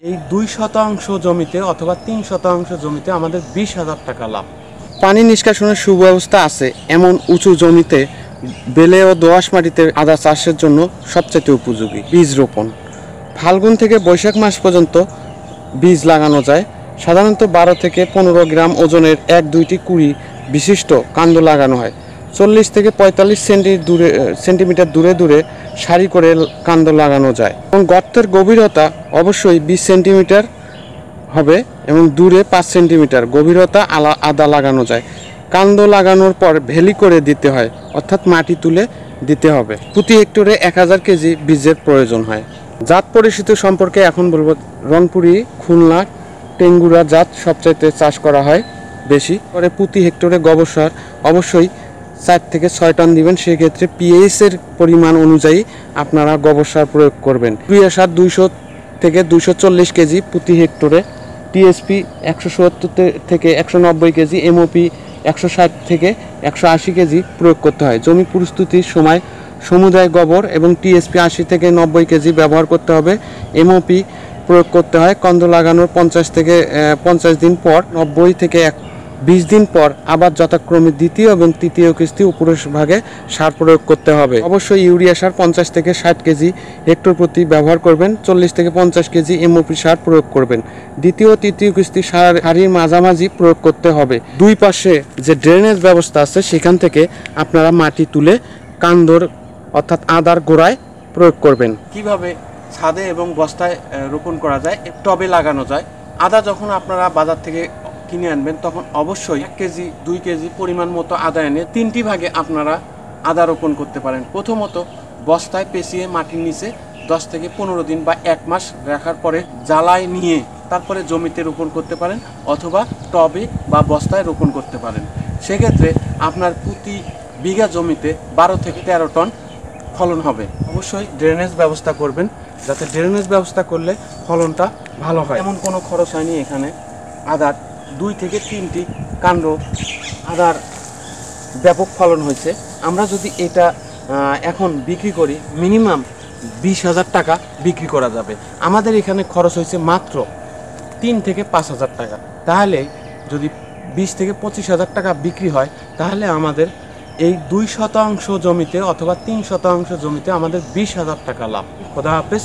এই 2% জমিতে অথবা 3% জমিতে আমাদের 20,000 টাকা লাভ। পানি নিষ্কাশনের সুব্যবস্থা আছে এমন উঁচু জমিতে বেলে ও দোআঁশ মাটিতে আদা চাষের জন্য সবচেয়ে উপযোগী। বীজ রোপণ ফাল্গুন থেকে বৈশাখ মাস পর্যন্ত বীজ লাগানো যায়। সাধারণত 12 থেকে 15 গ্রাম ওজনের 1-2টি কুড়ি বিশিষ্ট কাণ্ড লাগানো হয়। 40 থেকে 45 সেন্টিমিটার দূরে দূরে সারি করে কাণ্ড লাগানো যায় এবং গর্তের গভীরতা অবশ্যই 20 সেন্টিমিটার হবে এবং দূরে 5 সেন্টিমিটার গভীরতা আদা লাগানো যায়। কাণ্ড লাগানোর পর ভেলি করে দিতে হয়, অর্থাৎ মাটি তুলে দিতে হবে। প্রতি হেক্টরে 1000 কেজি বীজের প্রয়োজন হয়। জাত পরিচিতি সম্পর্কে এখন বলবো। রংপুরি, খুলনা, টেঙ্গুরা জাত সবচাইতে চাষ করা হয় বেশি করে। প্রতি হেক্টরে গোবর সার অবশ্যই 4 থেকে 6 টন দিবেন। সেক্ষেত্রে পিএইচ এর পরিমাণ অনুযায়ী আপনারা গোবর সার প্রয়োগ করবেন। ইউরিয়া সার 200 থেকে 240 কেজি প্রতি হেক্টরে, টিএসপি 170 থেকে 190 কেজি, এমওপি 160 থেকে 180 কেজি প্রয়োগ করতে হয়। জমি প্রস্তুতির সময় সমুদায় গোবর এবং টিএসপি 80 থেকে 90 কেজি ব্যবহার করতে হবে। এমওপি প্রয়োগ করতে হয় কাণ্ড লাগানোর 50 থেকে 50 দিন পর, 90 থেকে 20 দিন পর আবার যথাক্রমে দ্বিতীয় এবং তৃতীয় কিস্তি উপরের ভাগে সার প্রয়োগ করতে হবে। অবশ্যই ইউরিয়া সার 50 থেকে 60 কেজি হেক্টর প্রতি ব্যবহার করবেন। 40 থেকে 50 কেজি এমওপি সার প্রয়োগ করবেন। দ্বিতীয় ও তৃতীয় কিস্তি সারির মাঝামাঝি প্রয়োগ করতে হবে। দুই পাশে যে ড্রেনেজ ব্যবস্থা আছে সেখান থেকে আপনারা মাটি তুলে কাণ্ডর অর্থাৎ আদার গোড়ায় প্রয়োগ করবেন। কিভাবে ছাদে এবং বস্তায় রোপণ করা যায়, টবে লাগানো যায়। আদা যখন আপনারা বাজার থেকে কিনে আনবেন তখন অবশ্যই 1 কেজি 2 কেজি পরিমাণ মতো আদা এনে 3টি ভাগে আপনারা আদা রোপণ করতে পারেন। প্রথমত বস্তায় পেঁচিয়ে মাটির নিচে 10 থেকে 15 দিন বা 1 মাস রাখার পরে জ্বালায় নিয়ে তারপরে জমিতে রোপণ করতে পারেন, অথবা টবে বা বস্তায় রোপণ করতে পারেন। সেক্ষেত্রে আপনার প্রতি বিঘা জমিতে 12 থেকে 13 টন ফলন হবে। অবশ্যই ড্রেনেজ ব্যবস্থা করবেন, যাতে ড্রেনেজ ব্যবস্থা করলে ফলনটা ভালো হয়। এমন কোনো খরচ হয়নি এখানে। আদার 2 থেকে 3টি কাণ্ড আদার ব্যাপক ফলন হয়েছে। আমরা যদি এটা এখন বিক্রি করি মিনিমাম 20,000 টাকা বিক্রি করা যাবে। আমাদের এখানে খরচ হয়েছে মাত্র 3 থেকে 5,000 টাকা। তাহলে যদি 20 থেকে 25,000 টাকা বিক্রি হয় তাহলে আমাদের এই 2% জমিতে অথবা 3% জমিতে আমাদের 20,000 টাকা লাভ। খোদা হাফেজ।